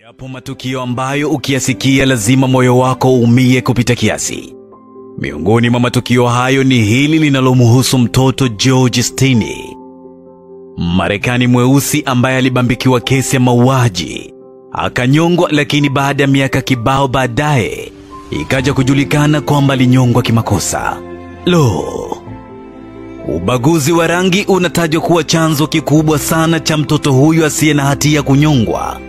Yapo matukio ambayo ukiyasikia lazima moyo wako uumie kupita kiasi. Miongoni mwa matukio hayo ni hili linalomhusu mtoto George Steini, Marekani mweusi ambaye alibambikiwa kesi ya mauaji, akanyongwa, lakini baada ya miaka kibao baadaye ikaja kujulikana kwamba alinyongwa kimakosa. Ubaguzi wa rangi unatajwa kuwa chanzo kikubwa sana cha mtoto huyu asiye na hatia kunyongwa.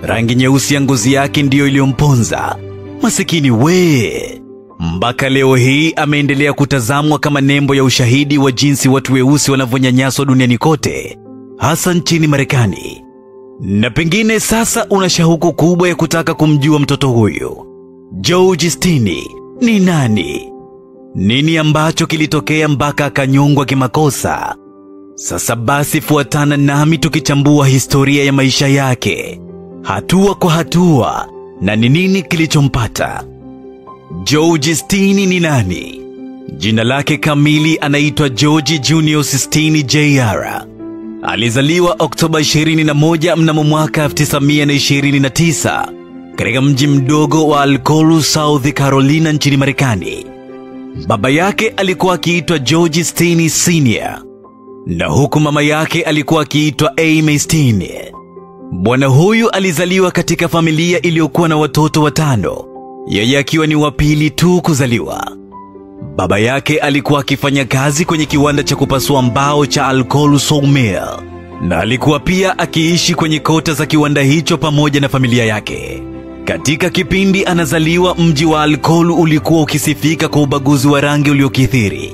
Rangi nyeusi ya ngozi yake ndiyo iliyomponza. Masikini we. Mpaka leo hii ameendelea kutazamwa kama nembo ya ushahidi wa jinsi watu weusi wanavyonyanyaswa duniani kote, hasa nchini Marekani. Na pengine sasa una shauku kubwa ya kutaka kumjua mtoto huyu. George Steini ni nani? Nini ambacho kilitokea mpaka akanyongwa kimakosa? Sasa basi fuatana nami tukichambua historia ya maisha yake, hatua kwa hatua, na ni nini kilichompata. George Steini ni nani? Jina lake kamili anaitwa George Junius Steini Jr. Alizaliwa Oktoba 21 mnamo mwaka 1929 katika mji mdogo wa Alcolu, South Carolina nchini Marekani. Baba yake alikuwa akiitwa George Steini Sr. na huku mama yake alikuwa akiitwa Amy Steini. Bwana huyu alizaliwa katika familia iliyokuwa na watoto 5, yeye akiwa ni wa pili tu kuzaliwa. Baba yake alikuwa akifanya kazi kwenye kiwanda cha kupasua mbao cha Alcolu Sawmill, na alikuwa pia akiishi kwenye kota za kiwanda hicho pamoja na familia yake. Katika kipindi anazaliwa, mji wa Alcolu ulikuwa ukisifika kwa ubaguzi wa rangi uliokithiri.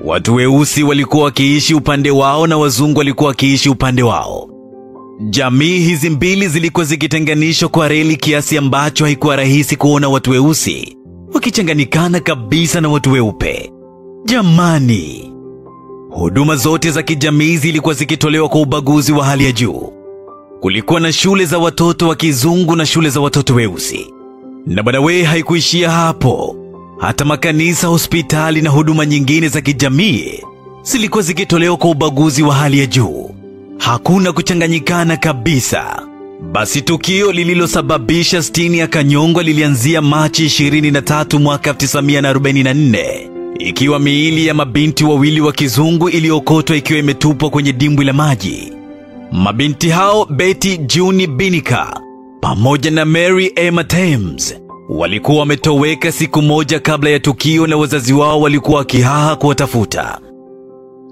Watu weusi walikuwa wakiishi upande wao na wazungu walikuwa wakiishi upande wao. Jamii hizi mbili zilikuwa zikitenganishwa kwa reli kiasi ambacho haikuwa rahisi kuona watu weusi wakichanganikana kabisa na watu weupe. Jamani, huduma zote za kijamii zilikuwa zikitolewa kwa ubaguzi wa hali ya juu. Kulikuwa na shule za watoto wa kizungu na shule za watoto weusi. Na badawe haikuishia hapo. Hata makanisa, hospitali na huduma nyingine za kijamii zilikuwa zikitolewa kwa ubaguzi wa hali ya juu. Hakuna kuchanganyikana kabisa. Basi tukio lililosababisha Steini akanyongwa lilianzia Machi 23 mwaka 1944, ikiwa miili ya mabinti wawili wa kizungu iliokotwa ikiwa imetupwa kwenye dimbwi la maji. Mabinti hao, Betty June Binika pamoja na Mary Emma Thames, walikuwa wametoweka siku moja kabla ya tukio, na wazazi wao walikuwa wakihaha kuwatafuta.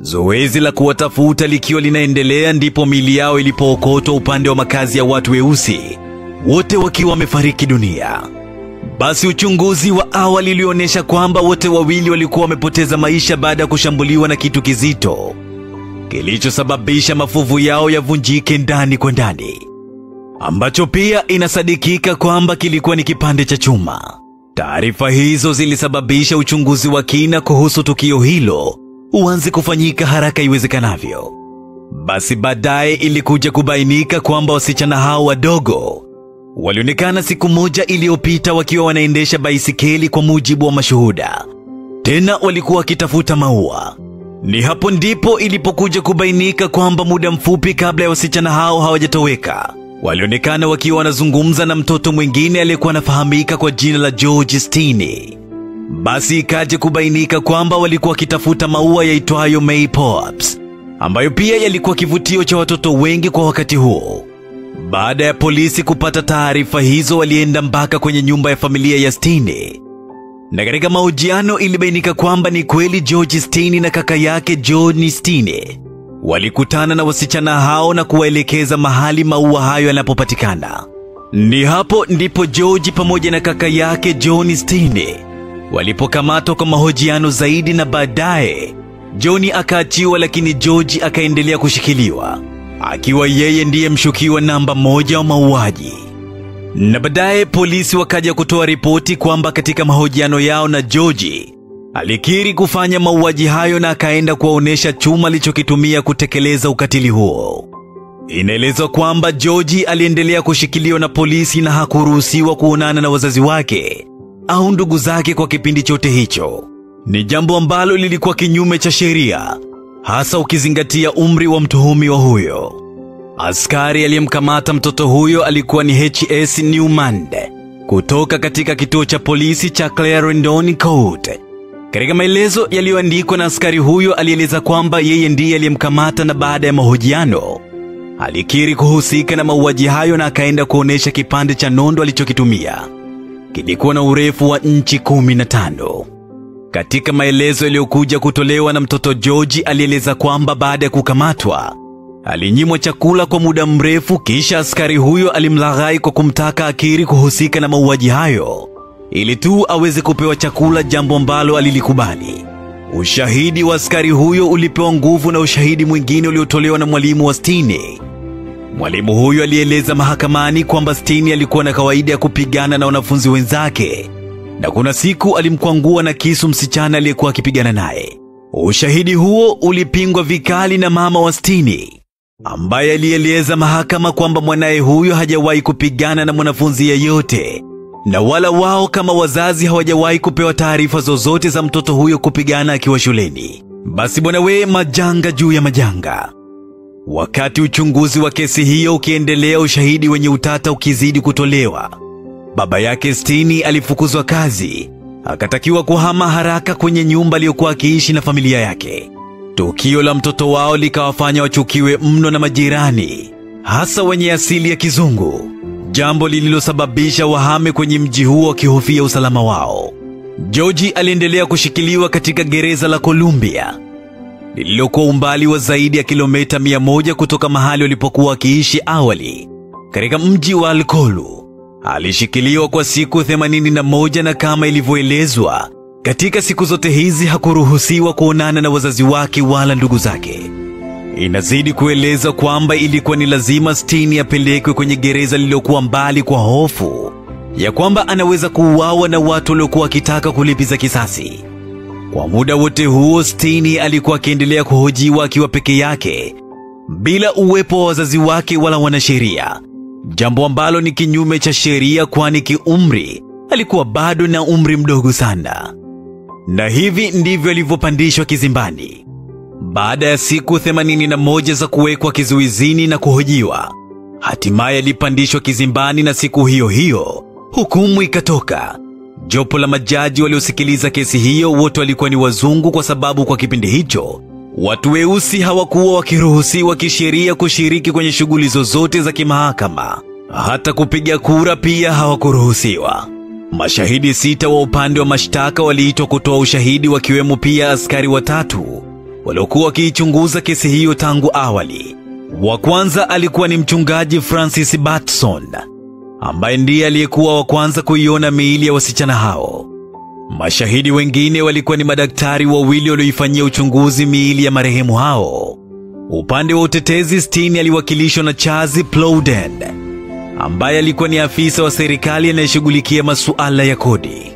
Zoezi la kuwatafuta likiwa linaendelea, ndipo miili yao ilipookotwa upande wa makazi ya watu weusi, wote wakiwa wamefariki dunia. Basi uchunguzi wa awali ulionyesha kwamba wote wawili walikuwa wamepoteza maisha baada ya kushambuliwa na kitu kizito kilichosababisha mafuvu yao yavunjike ndani kwa ndani, ambacho pia inasadikika kwamba kilikuwa ni kipande cha chuma. Taarifa hizo zilisababisha uchunguzi wa kina kuhusu tukio hilo uanze kufanyika haraka iwezekanavyo. Basi baadaye ilikuja kubainika kwamba wasichana hao wadogo walionekana siku moja iliyopita wakiwa wanaendesha baisikeli kwa mujibu wa mashuhuda. Tena walikuwa wakitafuta maua. Ni hapo ndipo ilipokuja kubainika kwamba muda mfupi kabla ya wasichana hao hawajatoweka, walionekana wakiwa wanazungumza na mtoto mwingine aliyekuwa anafahamika kwa jina la George Steini. Basi ikaje kubainika kwamba walikuwa wakitafuta maua yaitwayo maypops, ambayo pia yalikuwa kivutio cha watoto wengi kwa wakati huo. Baada ya polisi kupata taarifa hizo, walienda mpaka kwenye nyumba ya familia ya Steini, na katika mahojiano ilibainika kwamba ni kweli George Steini na kaka yake John Steini walikutana na wasichana hao na kuwaelekeza mahali maua hayo yanapopatikana. Ni hapo ndipo George pamoja na kaka yake John Steini walipokamatwa kwa mahojiano zaidi, na baadaye John akaachiwa, lakini George akaendelea kushikiliwa akiwa yeye ndiye mshukiwa namba 1 wa mauaji. Na baadaye polisi wakaja kutoa ripoti kwamba katika mahojiano yao na George alikiri kufanya mauaji hayo na akaenda kuwaonesha chuma alichokitumia kutekeleza ukatili huo. Inaelezwa kwamba George aliendelea kushikiliwa na polisi na hakuruhusiwa kuonana na wazazi wake au ndugu zake kwa kipindi chote hicho. Ni jambo ambalo lilikuwa kinyume cha sheria, hasa ukizingatia umri wa mtuhumiwa huyo. Askari aliyemkamata mtoto huyo alikuwa ni H.S. Newman kutoka katika kituo cha polisi cha Clarendon Court. Katika maelezo yaliyoandikwa na askari huyo, alieleza kwamba yeye ndiye aliyemkamata, na baada ya mahojiano alikiri kuhusika na mauaji hayo na akaenda kuonesha kipande cha nondo alichokitumia. Kilikuwa na urefu wa inchi 15. Katika maelezo yaliyokuja kutolewa na mtoto George, alieleza kwamba baada ya kukamatwa alinyimwa chakula kwa muda mrefu, kisha askari huyo alimlaghai kwa kumtaka akiri kuhusika na mauaji hayo ili tu aweze kupewa chakula, jambo ambalo alilikubali. Ushahidi wa askari huyo ulipewa nguvu na ushahidi mwingine uliotolewa na mwalimu wa Stine. Mwalimu huyo alieleza mahakamani kwamba Stine alikuwa na kawaida ya kupigana na wanafunzi wenzake, na kuna siku alimkwangua na kisu msichana aliyekuwa akipigana naye. Ushahidi huo ulipingwa vikali na mama wa Stine, ambaye alieleza mahakama kwamba mwanae huyo hajawahi kupigana na mwanafunzi yeyote, na wala wao kama wazazi hawajawahi kupewa taarifa zozote za mtoto huyo kupigana akiwa shuleni. Basi bwana we, majanga juu ya majanga. Wakati uchunguzi wa kesi hiyo ukiendelea, ushahidi wenye utata ukizidi kutolewa, baba yake Stine alifukuzwa kazi, akatakiwa kuhama haraka kwenye nyumba aliyokuwa akiishi na familia yake. Tukio la mtoto wao likawafanya wachukiwe mno na majirani, hasa wenye asili ya kizungu, jambo lililosababisha wahame kwenye mji huo wakihofia usalama wao. George aliendelea kushikiliwa katika gereza la Columbia, lililokuwa umbali wa zaidi ya kilomita 100 kutoka mahali walipokuwa wakiishi awali, katika mji wa Alcolu. Alishikiliwa kwa siku 81, na kama ilivyoelezwa, katika siku zote hizi hakuruhusiwa kuonana na wazazi wake wala ndugu zake. Inazidi kueleza kwamba ilikuwa ni lazima Stine apelekwe kwenye gereza lililokuwa mbali kwa hofu ya kwamba anaweza kuuawa na watu waliokuwa wakitaka kulipiza kisasi. Kwa muda wote huo Stine alikuwa akiendelea kuhojiwa akiwa peke yake, bila uwepo wa wazazi wake wala wanasheria, jambo ambalo ni kinyume cha sheria, kwani kiumri alikuwa bado na umri mdogo sana. Na hivi ndivyo alivyopandishwa kizimbani. Baada ya siku 81 za kuwekwa kizuizini na kuhojiwa, hatimaye alipandishwa kizimbani, na siku hiyo hiyo hukumu ikatoka. Jopo la majaji waliosikiliza kesi hiyo wote walikuwa ni wazungu, kwa sababu kwa kipindi hicho watu weusi hawakuwa wakiruhusiwa kisheria kushiriki kwenye shughuli zozote za kimahakama. Hata kupiga kura pia hawakuruhusiwa. Mashahidi 6 wa upande wa mashtaka waliitwa kutoa ushahidi, wakiwemo pia askari 3 waliokuwa wakiichunguza kesi hiyo tangu awali. Wa kwanza alikuwa ni mchungaji Francis Batson, ambaye ndiye aliyekuwa wa kwanza kuiona miili ya wasichana hao. Mashahidi wengine walikuwa ni madaktari 2 walioifanyia uchunguzi miili ya marehemu hao. Upande wa utetezi, Stine aliwakilishwa na Charles Plowden, ambaye alikuwa ni afisa wa serikali anayeshughulikia masuala ya kodi.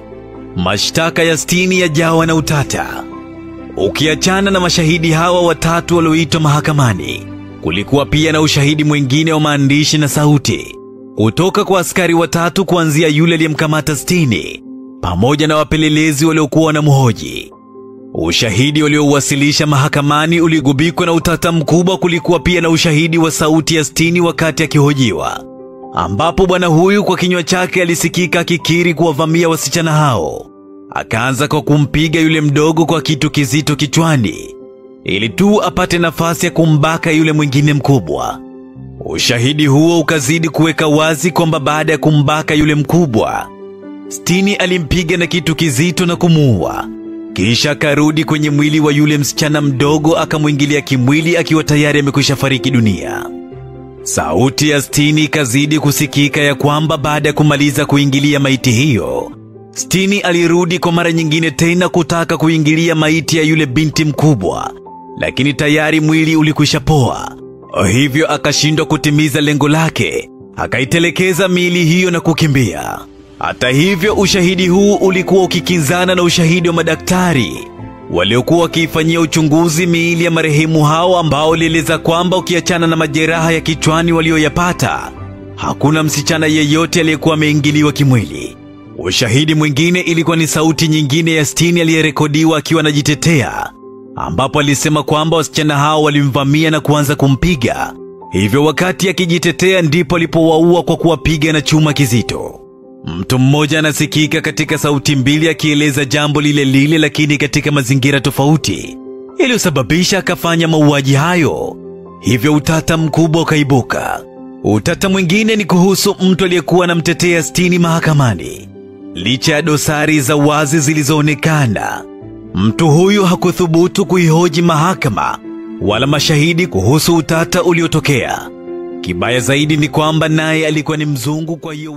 Mashtaka ya Stine yajawa na utata. Ukiachana na mashahidi hawa 3 walioitwa mahakamani, kulikuwa pia na ushahidi mwingine wa maandishi na sauti kutoka kwa askari 3, kuanzia yule aliyemkamata Stine pamoja na wapelelezi waliokuwa wanamhoji. Ushahidi waliowasilisha mahakamani uligubikwa na utata mkubwa. Kulikuwa pia na ushahidi wa sauti ya Stine wakati akihojiwa, ambapo bwana huyu kwa kinywa chake alisikika akikiri kuwavamia wasichana hao. Akaanza kwa kumpiga yule mdogo kwa kitu kizito kichwani ili tu apate nafasi ya kumbaka yule mwingine mkubwa. Ushahidi huo ukazidi kuweka wazi kwamba baada ya kumbaka yule mkubwa, Stine alimpiga na kitu kizito na kumuua. Kisha akarudi kwenye mwili wa yule msichana mdogo, akamwingilia kimwili akiwa tayari amekwisha fariki dunia. Sauti ya Stine ikazidi kusikika ya kwamba baada ya kumaliza kuingilia maiti hiyo, Stine alirudi kwa mara nyingine tena kutaka kuingilia maiti ya yule binti mkubwa, lakini tayari mwili ulikwisha poa. Hivyo akashindwa kutimiza lengo lake, akaitelekeza miili hiyo na kukimbia. Hata hivyo, ushahidi huu ulikuwa ukikinzana na ushahidi wa madaktari waliokuwa wakiifanyia uchunguzi miili ya marehemu hao, ambao walieleza kwamba ukiachana na majeraha ya kichwani walioyapata, hakuna msichana yeyote aliyekuwa ameingiliwa kimwili. Ushahidi mwingine ilikuwa ni sauti nyingine ya Stine aliyerekodiwa akiwa anajitetea, ambapo alisema kwamba wasichana hao walimvamia na kuanza kumpiga, Hivyo wakati akijitetea ndipo alipowaua kwa kuwapiga na chuma kizito. Mtu mmoja anasikika katika sauti mbili akieleza jambo lile lile, lakini katika mazingira tofauti, iliyosababisha akafanya mauaji hayo. Hivyo utata mkubwa ukaibuka. Utata mwingine ni kuhusu mtu aliyekuwa anamtetea Stine mahakamani. Licha ya dosari za wazi zilizoonekana, mtu huyu hakuthubutu kuihoji mahakama wala mashahidi kuhusu utata uliotokea. Kibaya zaidi ni kwamba naye alikuwa ni mzungu, kwa hiyo